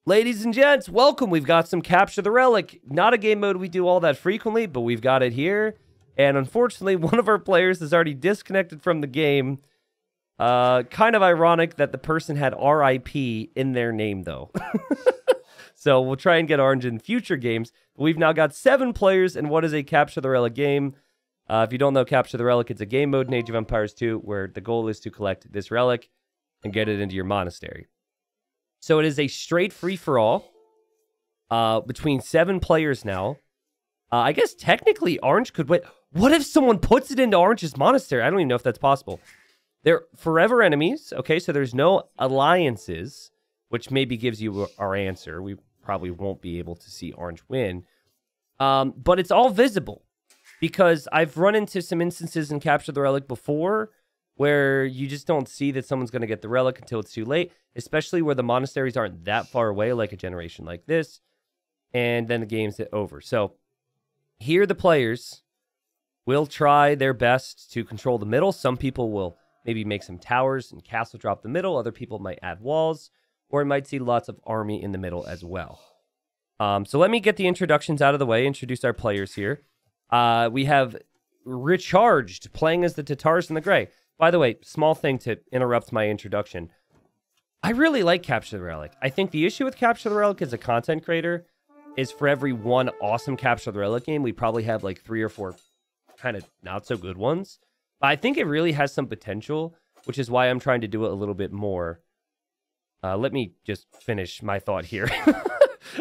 Ladies and gents, welcome. We've got some Capture the Relic. Not a game mode we do all that frequently, but we've got it here. And unfortunately, one of our players is already disconnected from the game. Kind of ironic that the person had RIP in their name, though. So we'll try and get Orange in future games. We've now got 7 players in what is a Capture the Relic game. If you don't know Capture the Relic, it's a game mode in Age of Empires 2 where the goal is to collect this relic and get it into your monastery. So it is a straight free-for-all between 7 players now. I guess technically Orange could win. What if someone puts it into Orange's monastery? I don't even know if that's possible. They're forever enemies. Okay, so there's no alliances, which maybe gives you our answer. We probably won't be able to see Orange win. But it's all visible because I've run into some instances in Capture the Relic before where you just don't see that someone's going to get the relic until it's too late, especially where the monasteries aren't that far away, like a generation like this, and then the game's over. So here the players will try their best to control the middle. Some people will maybe make some towers and castle drop the middle. Other people might add walls, or you might see lots of army in the middle as well. So let me get the introductions out of the way, introduce our players here. We have Recharged, playing as the Tatars in the Gray. By the way, small thing to interrupt my introduction. I really like Capture the Relic. I think the issue with Capture the Relic as a content creator is for every one awesome Capture the Relic game, we probably have like 3 or 4 kind of not so good ones. But I think it really has some potential, which is why I'm trying to do it a little bit more. Let me just finish my thought here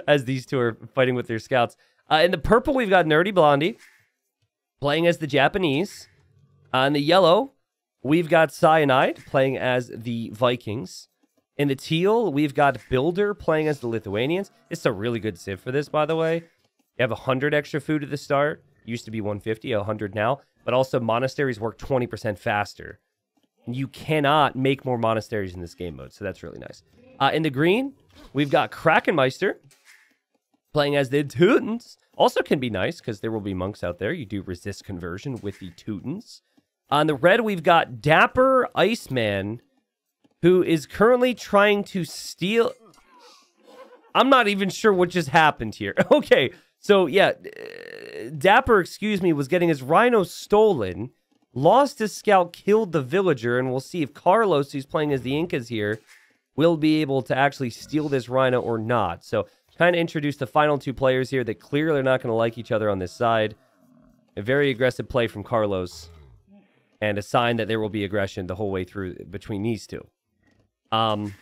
as these two are fighting with their scouts. In the purple, we've got Nerdy Blondie playing as the Japanese. In the yellow, we've got Cyanide playing as the Vikings. In the teal, we've got Builder playing as the Lithuanians. It's a really good civ for this, by the way. You have 100 extra food at the start. Used to be 150, 100 now. But also, monasteries work 20% faster. You cannot make more monasteries in this game mode, so that's really nice. In the green, we've got Krakenmeister playing as the Teutons. Also can be nice, because there will be monks out there. You do resist conversion with the Teutons. On the red, we've got Dapper Iceman, who is currently trying to steal... I'm not even sure what just happened here. Okay, so yeah, Dapper, excuse me, was getting his rhino stolen, lost his scout, killed the villager, and we'll see if Carlos, who's playing as the Incas here, will be able to actually steal this rhino or not. So, kind of introduce the final 2 players here that clearly are not going to like each other on this side. A very aggressive play from Carlos, and a sign that there will be aggression the whole way through between these two. But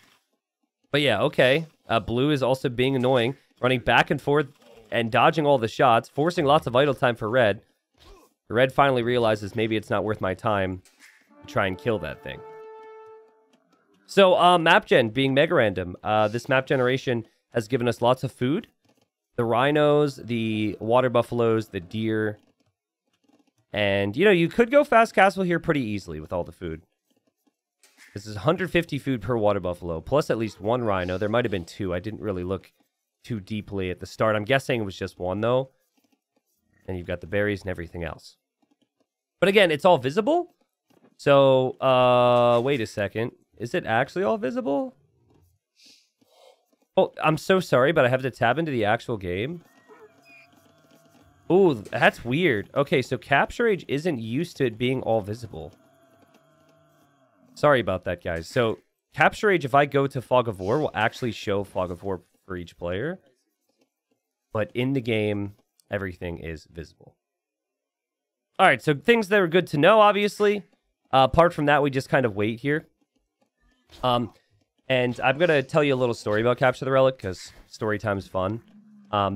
yeah, okay. Blue is also being annoying, running back and forth and dodging all the shots, forcing lots of idle time for Red. Red finally realizes maybe it's not worth my time to try and kill that thing. So, map gen being mega random. This map generation has given us lots of food. The rhinos, the water buffaloes, the deer. And, you know, you could go fast castle here pretty easily with all the food. This is 150 food per water buffalo, plus at least 1 rhino. There might have been 2. I didn't really look too deeply at the start. I'm guessing it was just 1, though. And you've got the berries and everything else. But again, it's all visible. So, wait a second. Is it actually all visible? Oh, I'm so sorry, but I have to tab into the actual game. Ooh, that's weird. Okay, so Capture Age isn't used to it being all visible. Sorry about that, guys. So, Capture Age, if I go to Fog of War, will actually show Fog of War for each player. But in the game, everything is visible. Alright, so things that are good to know, obviously. Apart from that, we just kind of wait here. And I'm going to tell you a little story about Capture the Relic, because story time is fun.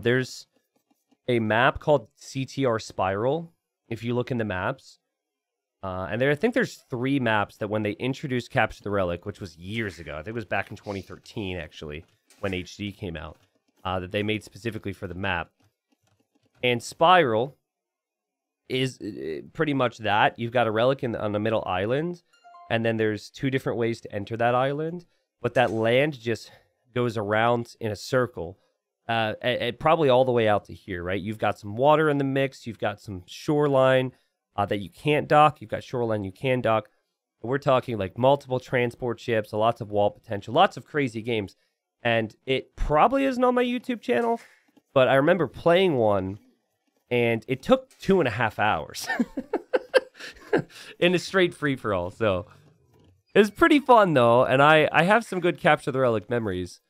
There's a map called CTR Spiral, if you look in the maps. And I think there's 3 maps that when they introduced Capture the Relic, which was years ago, I think it was back in 2013, actually, when HD came out, that they made specifically for the map. And Spiral is pretty much that. You've got a relic on the middle island, and then there's 2 different ways to enter that island. But that land just goes around in a circle, probably all the way out to here, right? You've got some water in the mix. You've got some shoreline that you can't dock. You've got shoreline you can dock. We're talking like multiple transport ships, lots of wall potential, lots of crazy games. And it probably isn't on my YouTube channel, but I remember playing one, and it took 2.5 hours in a straight free-for-all. So it was pretty fun, though, and I have some good Capture the Relic memories.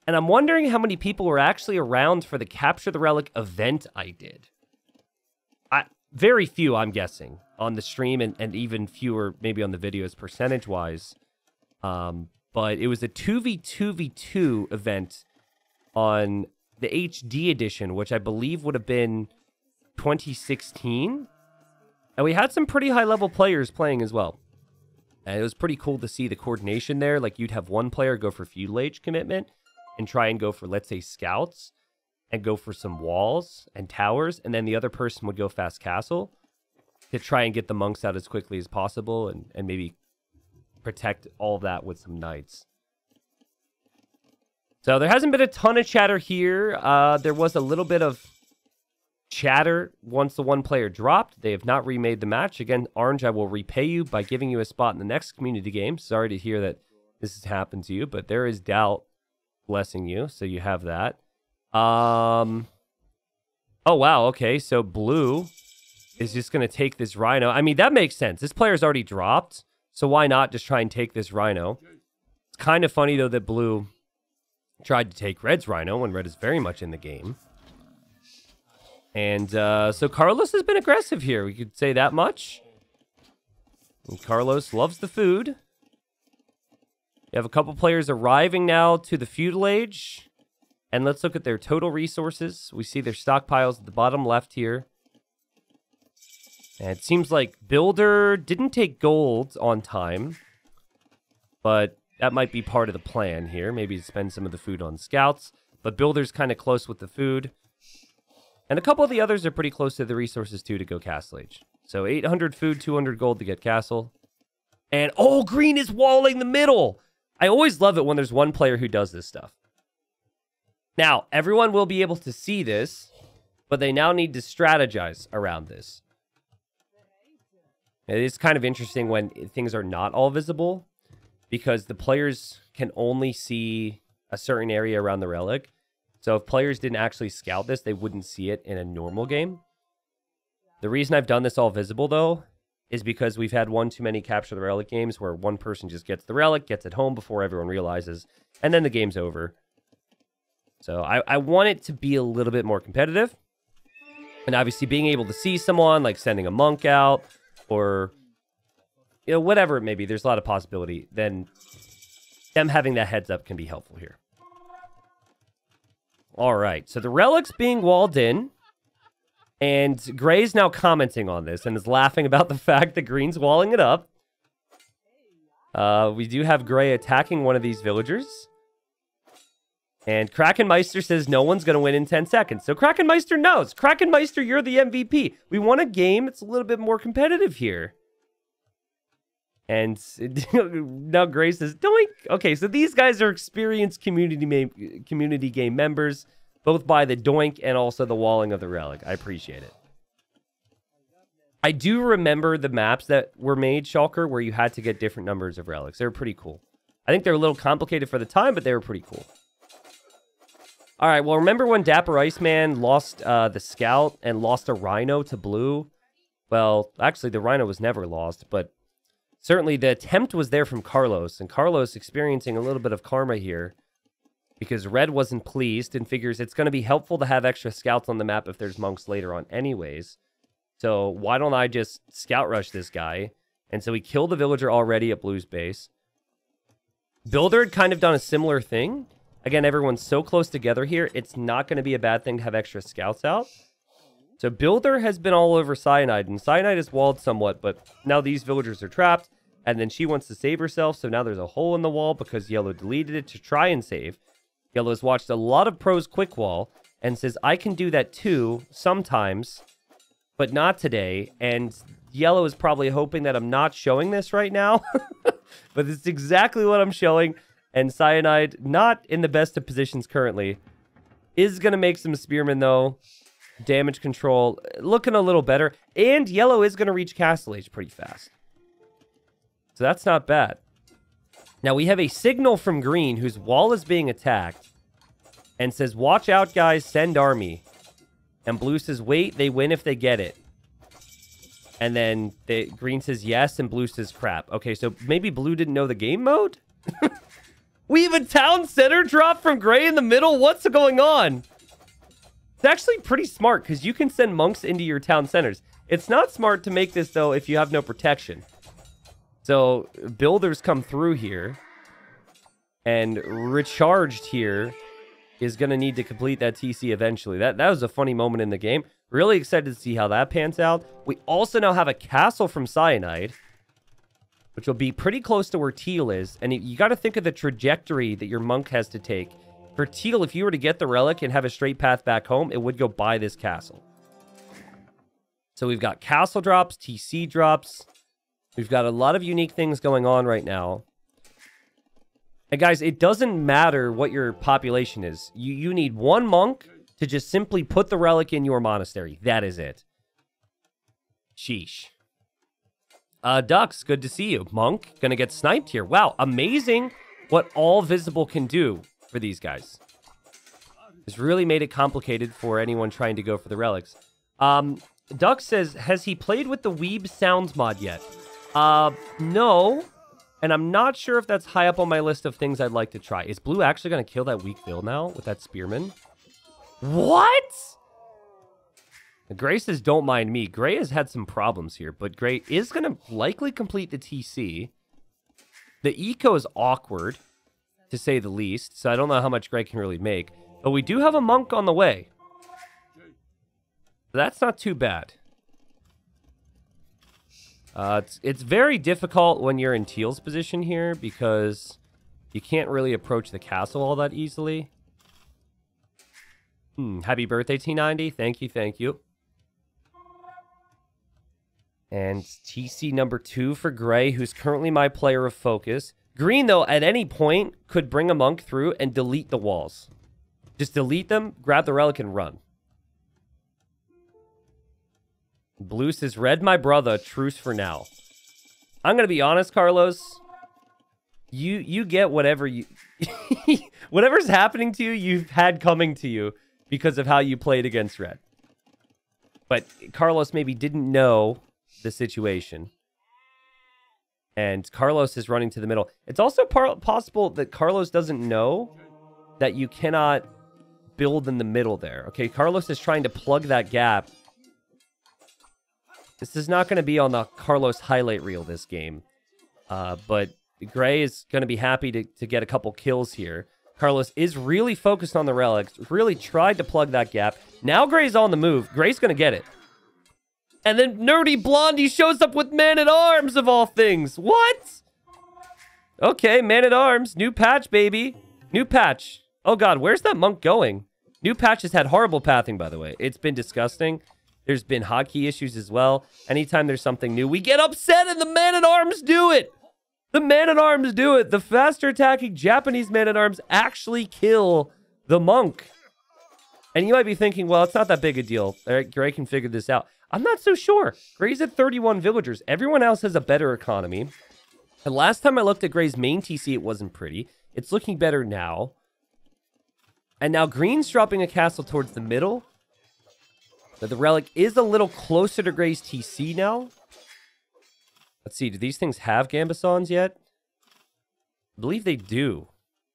And I'm wondering how many people were actually around for the Capture the Relic event I did. Very few, I'm guessing, on the stream, and even fewer maybe on the videos percentage-wise. But it was a 2v2v2 event on the HD edition, which I believe would have been 2016. And we had some pretty high-level players playing as well. And it was pretty cool to see the coordination there. Like, you'd have one player go for feudal age commitment and try and go for, let's say, scouts, and go for some walls and towers, and then the other person would go fast castle to try and get the monks out as quickly as possible and maybe protect all of that with some knights. So there hasn't been a ton of chatter here. There was a little bit of chatter once the one player dropped. They have not remade the match. Again, Orange, I will repay you by giving you a spot in the next community game. Sorry to hear that this has happened to you, but there is doubt blessing you, so you have that. Oh, wow, okay, so blue is just going to take this rhino. I mean, that makes sense. This player's already dropped, so why not just try and take this rhino? It's kind of funny, though, that blue tried to take red's rhino when red is very much in the game. And so Carlos has been aggressive here. We could say that much. And Carlos loves the food. You have a couple players arriving now to the feudal age. And let's look at their total resources. We see their stockpiles at the bottom left here. And it seems like Builder didn't take gold on time. But that might be part of the plan here. Maybe to spend some of the food on scouts. But Builder's kind of close with the food. And a couple of the others are pretty close to the resources, too, to go Castle Age. So 800 food, 200 gold to get Castle. And, oh, green is walling the middle! I always love it when there's one player who does this stuff. Now, everyone will be able to see this, but they now need to strategize around this. It is kind of interesting when things are not all visible, because the players can only see a certain area around the relic. So if players didn't actually scout this, they wouldn't see it in a normal game. The reason I've done this all visible, though, is because we've had one too many Capture the Relic games where one person just gets the relic, gets it home before everyone realizes, and then the game's over. So I want it to be a little bit more competitive. And obviously being able to see someone, like sending a monk out, or, you know, whatever it may be, there's a lot of possibility, then them having that heads up can be helpful here. All right, so the relic's being walled in, and Gray's now commenting on this and is laughing about the fact that Green's walling it up. We do have Gray attacking one of these villagers. And Krakenmeister says no one's going to win in 10 seconds. So Krakenmeister knows. Krakenmeister, you're the MVP. We won a game. It's a little bit more competitive here. And now Grace says, doink. Okay, so these guys are experienced community game members, both by the doink and also the walling of the relic. I appreciate it. I do remember the maps that were made, Shulker, where you had to get different numbers of relics. They were pretty cool. I think they're a little complicated for the time, but they were pretty cool. All right, well, remember when Dapper Iceman lost the Scout and lost a Rhino to Blue? Well, actually, the Rhino was never lost, but certainly the attempt was there from Carlos, and Carlos experiencing a little bit of karma here because Red wasn't pleased and figures it's going to be helpful to have extra Scouts on the map if there's monks later on anyways. So why don't I just Scout Rush this guy? And so he killed the villager already at Blue's base. Builder had kind of done a similar thing. Again, everyone's so close together here, it's not going to be a bad thing to have extra scouts out. So Builder has been all over Cyanide, and Cyanide is walled somewhat, but now these villagers are trapped, and then she wants to save herself, so now there's a hole in the wall because Yellow deleted it to try and save. Yellow's watched a lot of pros quick wall, and says, I can do that too, sometimes, but not today, and Yellow is probably hoping that I'm not showing this right now, but it's exactly what I'm showing. And Cyanide, not in the best of positions currently, is going to make some Spearmen, though. Damage control looking a little better. And Yellow is going to reach Castle Age pretty fast. So that's not bad. Now, we have a signal from green whose wall is being attacked and says, watch out, guys, send army. And blue says, wait, they win if they get it. And then green says yes, and blue says crap. Okay, so maybe blue didn't know the game mode? We have a town center drop from gray in the middle? What's going on? It's actually pretty smart, because you can send monks into your town centers. It's not smart to make this, though, if you have no protection. So, builders come through here. And recharged here is going to need to complete that TC eventually. That was a funny moment in the game. Really excited to see how that pans out. We also now have a castle from Cyanide, which will be pretty close to where Teal is. And you got to think of the trajectory that your monk has to take. For Teal, if you were to get the relic and have a straight path back home, it would go by this castle. So we've got castle drops, TC drops. We've got a lot of unique things going on right now. And guys, it doesn't matter what your population is. You need one monk to just simply put the relic in your monastery. That is it. Sheesh. Ducks, good to see you. Monk, gonna get sniped here. Wow, amazing what all visible can do for these guys. It's really made it complicated for anyone trying to go for the relics. Duck says, has he played with the Weeb Sounds mod yet? No. And I'm not sure if that's high up on my list of things I'd like to try. Is blue actually going to kill that weak build now with that spearman? What? Gray says, don't mind me. Gray has had some problems here, but Gray is going to likely complete the TC. The eco is awkward, to say the least, so I don't know how much Gray can really make. But we do have a monk on the way. That's not too bad. It's very difficult when you're in Teal's position here because you can't really approach the castle all that easily. Happy birthday, T90. Thank you, thank you. And TC number 2 for Gray, who's currently my player of focus. Green, though, at any point could bring a monk through and delete the walls. Just delete them, grab the relic, and run. Blue says, red, my brother, truce for now. I'm going to be honest, Carlos. You get whatever you... whatever's happening to you, you've had coming to you because of how you played against red. But Carlos maybe didn't know the situation. And Carlos is running to the middle. It's also possible that Carlos doesn't know that you cannot build in the middle there. Okay, Carlos is trying to plug that gap. This is not going to be on the Carlos highlight reel this game. But Gray is going to be happy to get a couple kills here. Carlos is really focused on the relics. Really tried to plug that gap. Now Gray's on the move. Gray's going to get it. And then Nerdy Blondie shows up with Man-at-Arms of all things. What? Okay, Man-at-Arms. New patch, baby. New patch. Oh, God. Where's that monk going? New patch has had horrible pathing, by the way. It's been disgusting. There's been hotkey issues as well. Anytime there's something new, we get upset and the Man-at-Arms do it. The Man-at-Arms do it. The faster attacking Japanese Man-at-Arms actually kill the monk. And you might be thinking, well, it's not that big a deal. Gray can figure this out. I'm not so sure. Gray's at 31 villagers. Everyone else has a better economy. And last time I looked at Gray's main TC, it wasn't pretty. It's looking better now. And now Green's dropping a castle towards the middle. But the relic is a little closer to Gray's TC now. Let's see, do these things have Gambesons yet? I believe they do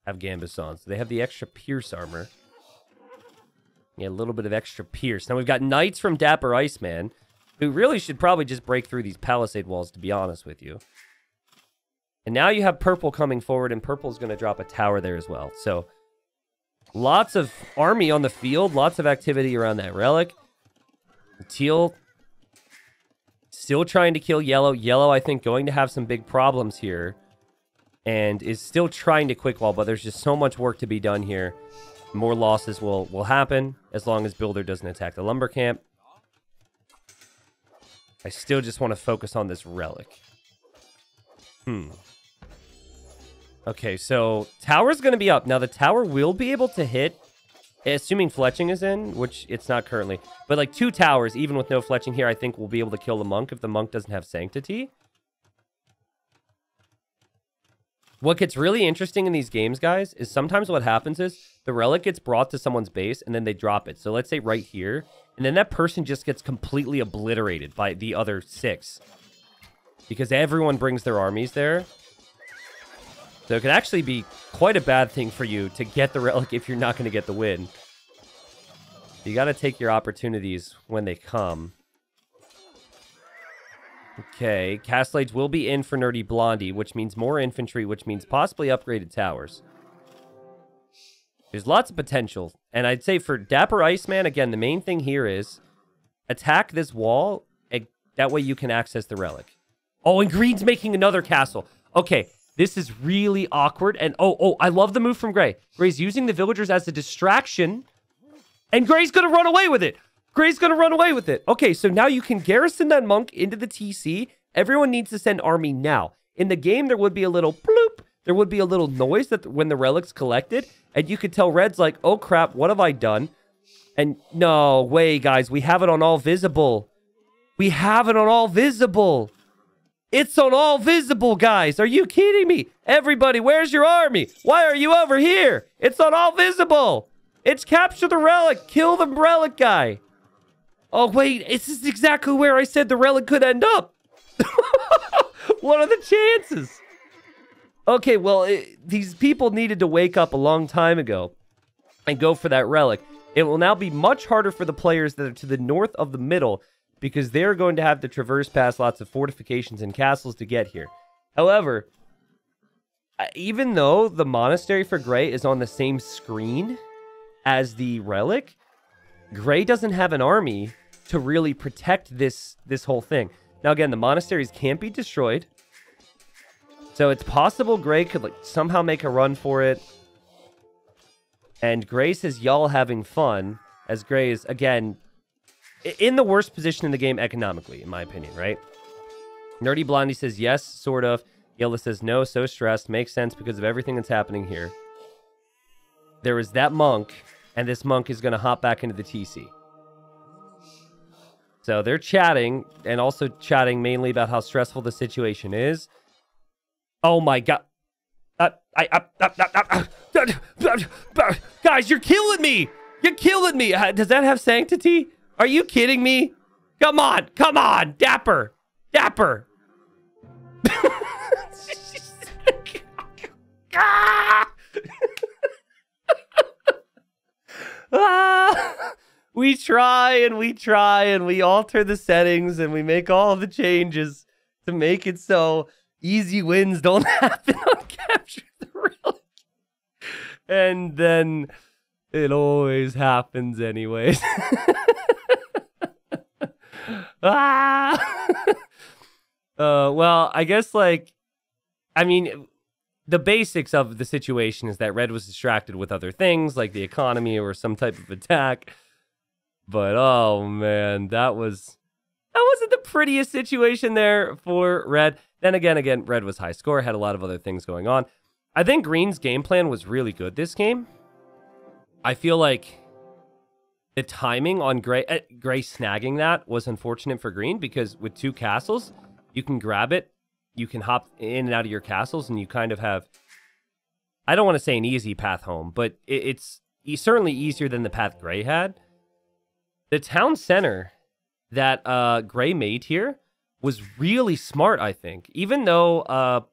have Gambesons. They have the extra Pierce armor. Yeah, a little bit of extra Pierce. Now we've got Knights from Dapper Iceman, who really should probably just break through these palisade walls, to be honest with you. And now you have Purple coming forward, and Purple's going to drop a tower there as well. So, lots of army on the field, lots of activity around that relic. Teal still trying to kill Yellow. Yellow, I think, going to have some big problems here. And is still trying to quick wall, but there's just so much work to be done here. More losses will happen as long as Builder doesn't attack the lumber camp. I still just want to focus on this relic. Okay, so tower's going to be up. Now, the tower will be able to hit, assuming fletching is in, which it's not currently. But like 2 towers, even with no fletching here, I think we'll be able to kill the monk if the monk doesn't have sanctity. What gets really interesting in these games, guys, is sometimes what happens is the relic gets brought to someone's base and then they drop it. So let's say right here, and then that person just gets completely obliterated by the other 6 because everyone brings their armies there. So it can actually be quite a bad thing for you to get the relic if you're not going to get the win. You got to take your opportunities when they come. Okay, Castle Age will be in for Nerdy Blondie, which means more infantry, which means possibly upgraded towers. There's lots of potential. And I'd say for Dapper Iceman, again, the main thing here is attack this wall. That way you can access the relic. Oh, and Green's making another castle. Okay, this is really awkward. And oh, I love the move from Gray. Gray's using the villagers as a distraction. And Gray's going to run away with it. Gray's going to run away with it. Okay, so now you can garrison that monk into the TC. Everyone needs to send army now. In the game, there would be a little bloop. There would be a little noise that when the relic's collected. And you could tell Red's like, oh, crap, what have I done? And no way, guys. We have it on all visible. We have it on all visible. It's on all visible, guys. Are you kidding me? Everybody, where's your army? Why are you over here? It's on all visible. It's capture the relic. Kill the relic guy. Oh, wait. This is exactly where I said the relic could end up. What are the chances? Okay, well, these people needed to wake up a long time ago and go for that relic. It will now be much harder for the players that are to the north of the middle because they're going to have to traverse past lots of fortifications and castles to get here. However, even though the monastery for Gray is on the same screen as the relic, Gray doesn't have an army to really protect this whole thing. Now, again, the monasteries can't be destroyed. So it's possible Gray could like somehow make a run for it. And Gray says, y'all having fun, as Gray is, again, in the worst position in the game economically, in my opinion, right? Nerdy Blondie says, yes, sort of. Yella says, no, so stressed. Makes sense because of everything that's happening here. There is that monk, and this monk is going to hop back into the TC. So they're chatting, and also chatting mainly about how stressful the situation is. Oh my god. Guys, you're killing me! You're killing me! Does that have sanctity? Are you kidding me? Come on! Come on! Dapper! Dapper! We try and we try and we alter the settings and we make all the changes to make it so easy wins don't happen on Capture the Relic. And then it always happens anyways. Well, I guess the basics of the situation is that Red was distracted with other things like the economy or some type of attack. But oh man, that wasn't the prettiest situation there for Red. Then again, Red was high score, had a lot of other things going on. I think Green's game plan was really good this game. I feel like the timing on Gray snagging that was unfortunate for Green because with 2 castles, you can grab it, you can hop in and out of your castles, and you kind of have, I don't want to say an easy path home, but it's certainly easier than the path Gray had. The town center that Gray made here was really smart, I think. Even though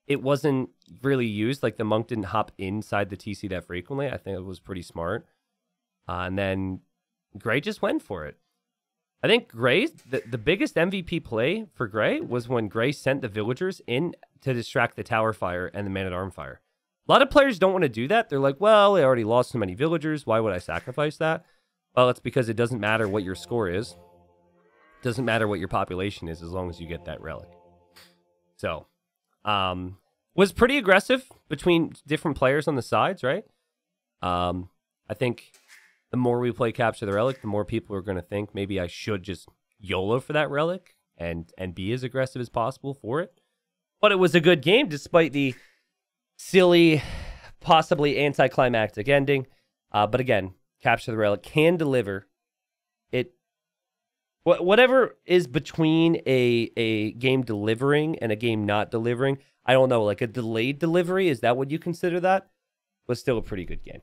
it wasn't really used, like the monk didn't hop inside the TC that frequently, I think it was pretty smart. And then Gray just went for it. I think Gray, the biggest MVP play for Gray was when Gray sent the villagers in to distract the tower fire and the man-at-arm fire. A lot of players don't want to do that. They're like, well, I already lost so many villagers. Why would I sacrifice that? Well, it's because it doesn't matter what your score is. It doesn't matter what your population is as long as you get that relic. So, was pretty aggressive between different players on the sides, right? I think the more we play Capture the Relic, the more people are going to think maybe I should just YOLO for that relic and be as aggressive as possible for it. But it was a good game despite the silly, possibly anticlimactic ending. But again, Capture the Relic can deliver. Whatever is between a game delivering and a game not delivering. I don't know, like a delayed delivery, is that what you consider that? Was still a pretty good game.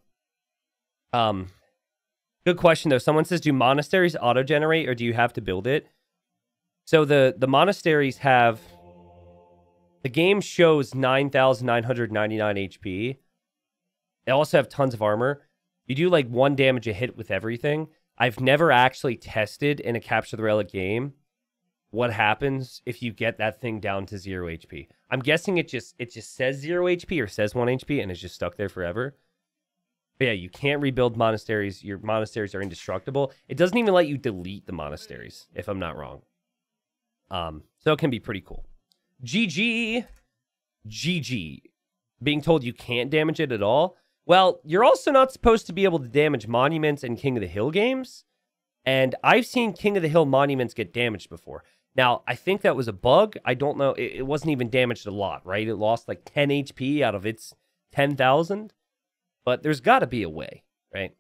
Good question though. Someone says, do monasteries auto-generate or do you have to build it? So the monasteries have, the game shows 9,999 HP. They also have tons of armor. You do like 1 damage a hit with everything. I've never actually tested in a Capture the Relic game what happens if you get that thing down to 0 HP. I'm guessing it just says 0 HP or says 1 HP and it's just stuck there forever. But yeah, you can't rebuild monasteries. Your monasteries are indestructible. It doesn't even let you delete the monasteries, if I'm not wrong. So it can be pretty cool. GG. GG. Being told you can't damage it at all. Well, you're also not supposed to be able to damage monuments in King of the Hill games. And I've seen King of the Hill monuments get damaged before. Now, I think that was a bug. I don't know. It wasn't even damaged a lot, right? It lost like 10 HP out of its 10,000. But there's got to be a way, right?